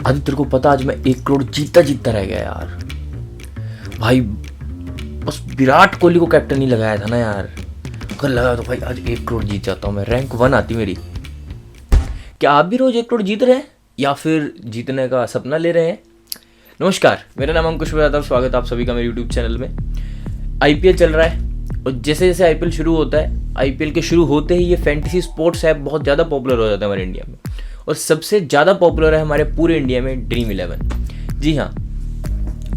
आदि तेरे को पता आज मैं 1 करोड़ जीतता जीतता रह गया यार भाई। बस विराट कोहली को कैप्टन नहीं लगाया था ना यार, अगर लगा तो भाई आज 1 करोड़ जीत जाता हूँ मैं, रैंक 1 आती मेरी। क्या आप भी रोज 1 करोड़ जीत रहे हैं या फिर जीतने का सपना ले रहे हैं? नमस्कार, मेरा नाम अंकुश यादव, स्वागत है आप सभी का मेरे यूट्यूब चैनल में। आईपीएल चल रहा है और जैसे जैसे आईपीएल शुरू होता है, आईपीएल के शुरू होते ही ये फैंटेसी स्पोर्ट्स ऐप बहुत ज़्यादा पॉपुलर हो जाता है हमारे इंडिया में, और सबसे ज़्यादा पॉपुलर है हमारे पूरे इंडिया में ड्रीम 11। जी हाँ,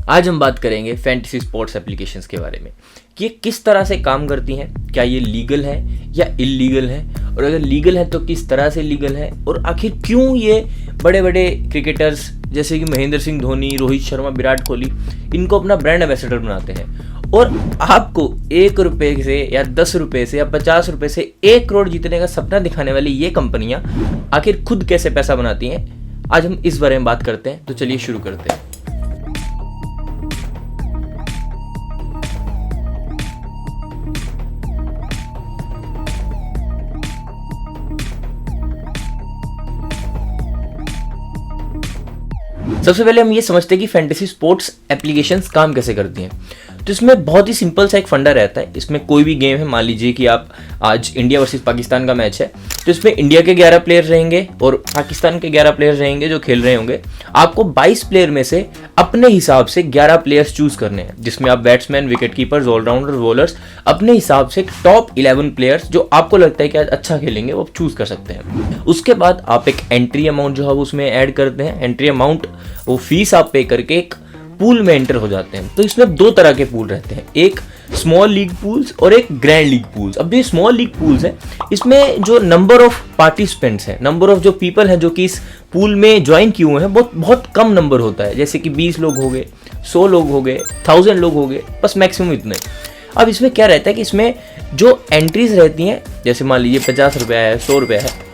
आज हम बात करेंगे फैंटेसी स्पोर्ट्स एप्लीकेशंस के बारे में कि ये किस तरह से काम करती हैं, क्या ये लीगल है या इलीगल है, और अगर लीगल है तो किस तरह से लीगल है, और आखिर क्यों ये बड़े बड़े क्रिकेटर्स जैसे कि महेंद्र सिंह धोनी, रोहित शर्मा, विराट कोहली इनको अपना ब्रांड एम्बेसडर बनाते हैं। और आपको 1 रुपये से या 10 रुपये से या 50 रुपये से 1 करोड़ जीतने का सपना दिखाने वाली ये कंपनियां आखिर खुद कैसे पैसा बनाती हैं, आज हम इस बारे में बात करते हैं। तो चलिए शुरू करते हैं। सबसे पहले हम ये समझते हैं कि फैंटेसी स्पोर्ट्स एप्लीकेशंस काम कैसे करती हैं। तो इसमें बहुत ही सिंपल सा एक फंडा रहता है। इसमें कोई भी गेम है, मान लीजिए कि आप आज इंडिया वर्सेस पाकिस्तान का मैच है, तो इसमें इंडिया के 11 प्लेयर रहेंगे और पाकिस्तान के 11 प्लेयर रहेंगे जो खेल रहे होंगे। आपको 22 प्लेयर में से अपने हिसाब से 11 प्लेयर्स चूज करने हैं, जिसमें आप batsman, wicket keepers, all rounder, bowlers अपने हिसाब से टॉप 11 प्लेयर्स जो आपको लगता है कि आज अच्छा खेलेंगे वो चूज कर सकते हैं। उसके बाद आप एक एंट्री अमाउंट जो है वो उसमें ऐड करते हैं। एंट्री अमाउंट वो फीस आप पे करके एक पूल में एंटर हो जाते हैं। तो इसमें 2 तरह के पूल रहते हैं, एक स्मॉल लीग पूल्स और एक ग्रैंड लीग पूल्स। अब ये स्मॉल लीग पूल्स है, इसमें जो नंबर ऑफ पार्टिसिपेंट्स हैं, नंबर ऑफ जो पीपल हैं जो कि इस पूल में ज्वाइन किए हुए हैं, बहुत कम नंबर होता है। जैसे कि 20 लोग हो गए, 100 लोग हो गए, 1000 लोग हो गए, बस मैक्सिमम इतने। अब इसमें क्या रहता है कि इसमें जो एंट्रीज रहती हैं, जैसे मान लीजिए 50 रुपया है, 100 रुपया है,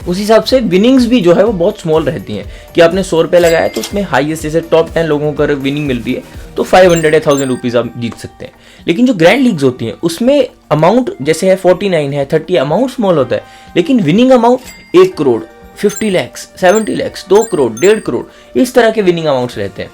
उस हिसाब से विनिंग्स भी जो है वो बहुत स्मॉल रहती हैं कि आपने 100 रुपये लगाया तो उसमें हाईएस्ट जैसे टॉप 10 लोगों को विनिंग मिलती है तो 500 या 1000 रुपीज़ आप जीत सकते हैं। लेकिन जो ग्रैंड लीग्स होती हैं उसमें अमाउंट जैसे है 49 है, 30, अमाउंट स्मॉल होता है, लेकिन विनिंग अमाउंट 1 करोड़, 50 लाख, 70 लाख, 2 करोड़, 1.5 करोड़, इस तरह के विनिंग अमाउंट्स रहते हैं।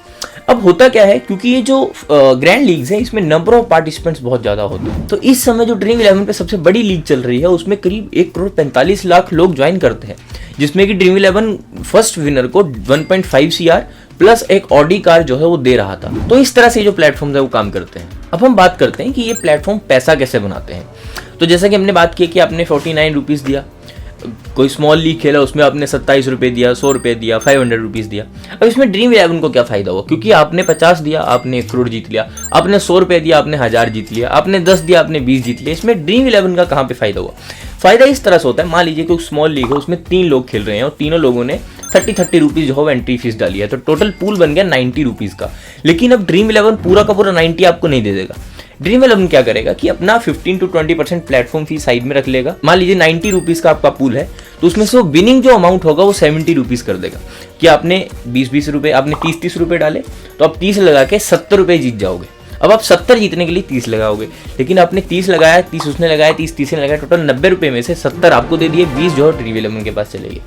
अब होता क्या है, क्योंकि ये जो ग्रैंड लीग्स है इसमें नंबर ऑफ पार्टिसिपेंट्स बहुत ज़्यादा होते हैं, तो इस समय जो ड्रीम 11 पे सबसे बड़ी लीग चल रही है उसमें करीब 1 करोड़ 45 लाख लोग ज्वाइन करते हैं, जिसमें कि ड्रीम 11 फर्स्ट विनर को 1.5 CR प्लस एक ऑडी कार जो है वो दे रहा था। तो इस तरह से जो प्लेटफॉर्म है वो काम करते हैं। अब हम बात करते हैं कि ये प्लेटफॉर्म पैसा कैसे बनाते हैं। तो जैसा कि हमने बात की कि आपने 49 रुपीज़ दिया, कोई स्मॉल लीग खेला उसमें आपने 27 रुपये दिया, 100 रुपये दिया, 500 रुपीज़ दिया। अब इसमें ड्रीम 11 को क्या फ़ायदा हुआ, क्योंकि आपने 50 दिया आपने 1 करोड़ जीत लिया, आपने 100 रुपये दिया आपने 1000 जीत लिया, आपने 10 दिया आपने 20 जीत लिया। इसमें ड्रीम 11 का कहाँ पे फ़ायदा हुआ? फ़ायदा इस तरह से होता है, मान लीजिए कि स्मॉल लीग है उसमें 3 लोग खेल रहे हैं और तीनों लोगों ने 30 रुपीज़ जो है एंट्री फीस डाली है, तो टोटल पूल बन गया 90 रुपीज़ का। लेकिन अब ड्रीम 11 पूरा का पूरा 90 आपको नहीं दे देगा। ड्रीम 11 क्या करेगा कि अपना 15 to 20% प्लेटफॉर्म फी साइड में रख लेगा। मान लीजिए 90 रुपीज़ का आपका पूल है, तो उसमें से विनिंग जो अमाउंट होगा वो 70 रुपीज़ कर देगा कि आपने 20 रुपये, आपने 30 रुपये डाले तो आप 30 लगा के 70 रुपये जीत जाओगे। अब आप 70 जीतने के लिए 30 लगाओगे, लेकिन आपने 30 लगाया, 30 उसने लगाया, 30 तीसरे ने लगाया, टोटल 90 रुपये में से 70 आपको दे दिए, 20 जो है ड्रीम 11 के पास चलेगी।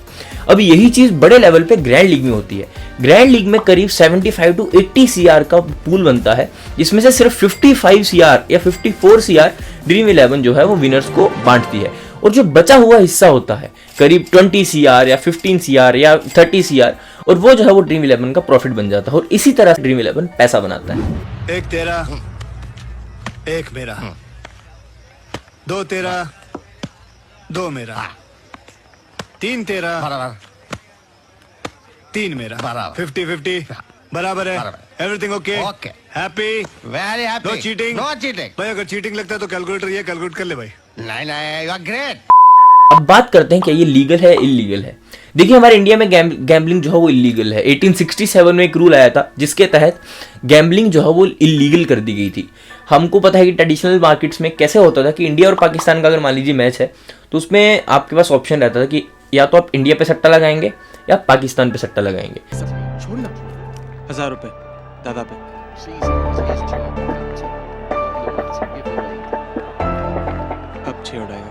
अब यही चीज़ बड़े लेवल पे ग्रैंड लीग में होती है। ग्रैंड लीग में करीब 75 to 80 CR का पूल बनता है, जिसमें से सिर्फ 55 CR या 54 CR ड्रीम 11 जो है वो विनर्स को बांटती है, और जो बचा हुआ हिस्सा होता है करीब 20 CR या 15 CR या 30 CR, और वो जो है वो ड्रीम 11 का प्रॉफिट बन जाता है। और इसी तरह ड्रीम 11 पैसा बनाता है। एक तेरा, एक मेरा, 2 तेरा, 2 मेरा, 3 तेरा, 3 मेरा, 50-50 बराबर है। Everything okay? Happy? Very happy. No cheating? No cheating. भाई अगर चीटिंग लगता है तो कैलकुलेटर ये कैलकुलेट कर ले भाई। नहीं नहीं, यू आर ग्रेट। अब बात करते हैं क्या ये लीगल है इलीगल है। देखिए हमारे इंडिया में गैम्बलिंग जो है वो इलीगल है। 1867 में एक रूल आया था जिसके तहत गैम्बलिंग जो है वो इलीगल कर दी गई थी। हमको पता है कि ट्रेडिशनल मार्केट्स में कैसे होता था कि इंडिया और पाकिस्तान का अगर मान लीजिए मैच है तो उसमें आपके पास ऑप्शन रहता था कि या तो आप इंडिया पे सट्टा लगाएंगे या पाकिस्तान पे सट्टा लगाएंगे। छोड़ना 1000 रुपए दादा पे। अब 6 उड़ाएगा।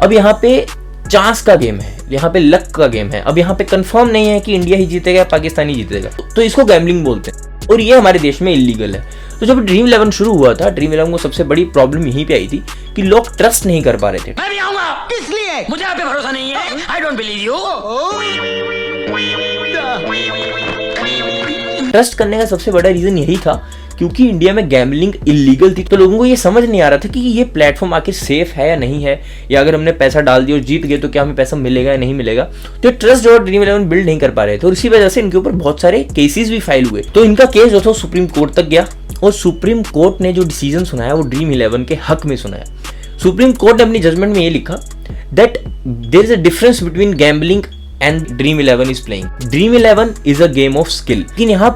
अब यहाँ पे चांस का गेम है, यहाँ पे लक का गेम है। अब यहाँ पे कंफर्म नहीं है कि इंडिया ही जीतेगा पाकिस्तान ही जीतेगा, तो इसको गैम्बलिंग बोलते हैं और ये हमारे देश में इलीगल है। तो जब ड्रीम 11 शुरू हुआ था, ड्रीम 11 को सबसे बड़ी प्रॉब्लम यहीं पे आई थी कि लोग ट्रस्ट नहीं कर पा रहे थे। मैं भी आऊंगा, इसलिए मुझे आप पे भरोसा नहीं है। I don't believe you. Trust करने का सबसे बड़ा रीजन यही था क्योंकि इंडिया में गैम्बलिंग इलीगल थी, तो लोगों को ये समझ नहीं आ रहा था कि ये प्लेटफॉर्म आखिर सेफ है या नहीं है, या अगर हमने पैसा डाल दिया और जीत गए तो क्या हमें पैसा मिलेगा या नहीं मिलेगा। तो ट्रस्ट जो ड्रीम 11 बिल्ड नहीं कर पा रहे थे और इसी वजह से इनके ऊपर बहुत सारे केसेस भी फाइल हुए। तो इनका केस जो था सुप्रीम कोर्ट तक गया और सुप्रीम कोर्ट ने जो डिसीजन सुनाया वो ड्रीम 11 के हक में सुनाया। सुप्रीम कोर्ट ने अपनी जजमेंट में ये लिखा that there is a difference between gambling and dream 11 is playing. Dream 11 is a game of skill. लेकिन यहाँ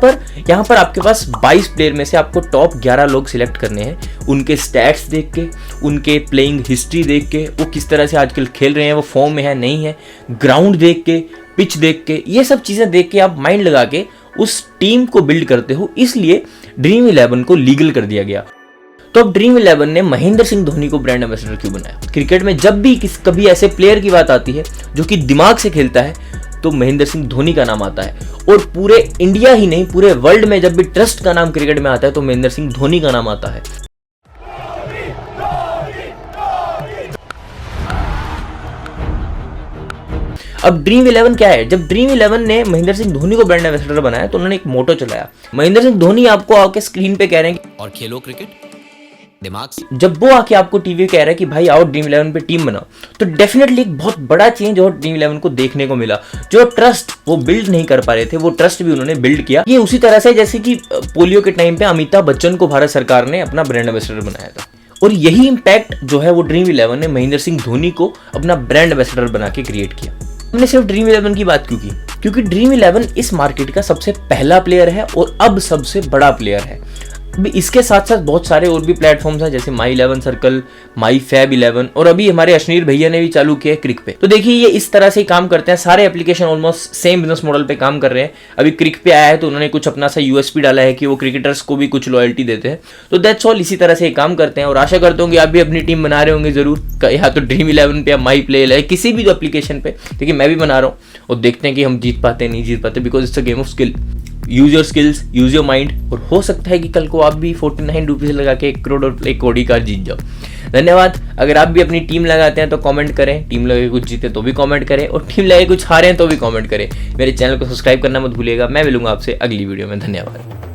पर आपके पास 22 प्लेयर में से आपको टॉप 11 लोग सिलेक्ट करने हैं, उनके स्टैट्स देख के, उनके प्लेइंग हिस्ट्री देख के, वो किस तरह से आजकल खेल रहे हैं, वो फॉर्म में है नहीं है, ग्राउंड देख के, पिच देख के, ये सब चीजें देख के आप माइंड लगा के उस टीम को बिल्ड करते हो। इसलिए ड्रीम 11 को लीगल कर दिया गया। तो अब ड्रीम 11 ने महेंद्र सिंह धोनी को ब्रांड एम्बेसडर क्यों बनाया? क्रिकेट में जब भी कभी ऐसे प्लेयर की बात आती है जो कि दिमाग से खेलता है तो महेंद्र सिंह धोनी का नाम आता है, और पूरे इंडिया ही नहीं पूरे वर्ल्ड में जब भी ट्रस्ट का नाम क्रिकेट में आता है तो महेंद्र सिंह धोनी का नाम आता है। अब ड्रीम 11 क्या है? जब ड्रीम 11 ने महेंद्र सिंह धोनी को ब्रांड एम्बेसडर बनाया तो उन्होंने एक मोटो चलाया। महेंद्र सिंह धोनी आपको आके स्क्रीन पे कह रहे हैं और खेलो क्रिकेट दिमाग से। जब वो आके आपको टीवी कह रहा है कि भाई आओ ड्रीम 11 पे टीम बनाओ, तो डेफिनेटली एक बहुत बड़ा चेंज और ड्रीम 11 को देखने को मिला। जो ट्रस्ट वो बिल्ड नहीं कर पा रहे थे वो ट्रस्ट भी उन्होंने बिल्ड किया। ये उसी तरह से जैसे कि पोलियो के टाइम पे अमिताभ बच्चन को भारत सरकार ने अपना ब्रांड एम्बेसडर बनाया था, और यही इंपैक्ट जो है वो ड्रीम 11 ने महेंद्र सिंह धोनी को अपना ब्रांड एम्बेसडर बना के क्रिएट किया। हमने सिर्फ ड्रीम 11 की बात क्यों की? क्योंकि ड्रीम 11 इस मार्केट का सबसे पहला प्लेयर है और अब सबसे बड़ा प्लेयर है। अभी इसके साथ साथ बहुत सारे और भी प्लेटफॉर्म्स हैं जैसे माई 11 सर्कल, माई फैब 11, और अभी हमारे अश्नीर भैया ने भी चालू किया है क्रिक पे। तो देखिए ये इस तरह से ही काम करते हैं, सारे application almost same business model पे काम कर रहे हैं। अभी क्रिक पे आया है तो उन्होंने कुछ अपना सा यूएसपी डाला है कि वो क्रिकेटर्स को भी कुछ लॉयल्टी देते हैं। तो दैट्स ऑल, इसी तरह से ये काम करते हैं और आशा करता हूँ कि आप भी अपनी टीम बना रहे होंगे जरूर, या तो ड्रीम 11 पे या माई प्ले है, किसी भी एप्लीकेशन पे। देखिए मैं भी बना रहा हूँ और देखते हैं कि हम जीत पाते हैं नहीं जीत पाते, because it's a game of skill. Use your skills, use your mind, और हो सकता है कि कल को आप भी 49 रुपीज लगा के 1 करोड़ और 1 कोटी कार जीत जाओ। धन्यवाद। अगर आप भी अपनी टीम लगाते हैं तो कमेंट करें, टीम लगे कुछ जीते तो भी कमेंट करें, और टीम लगे कुछ हारे तो भी कमेंट करें। मेरे चैनल को सब्सक्राइब करना मत भूलिएगा। मैं मिलूंगा आपसे अगली वीडियो में। धन्यवाद।